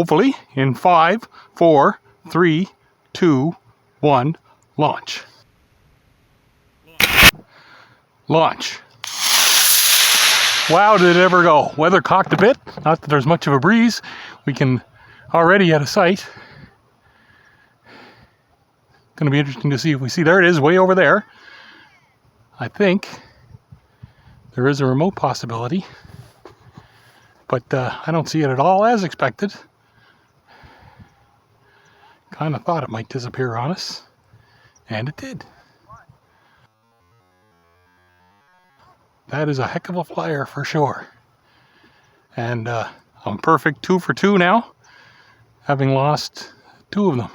Hopefully in 5, 4, 3, 2, 1, launch. Launch. Wow, did it ever go. Weather cocked a bit. Not that there's much of a breeze. We can already at a sight. Going to be interesting to see if we see. There it is, way over there. I think there is a remote possibility. But I don't see it at all as expected. Kind of thought it might disappear on us. And it did. That is a heck of a flyer for sure. And I'm perfect 2 for 2 now, having lost 2 of them.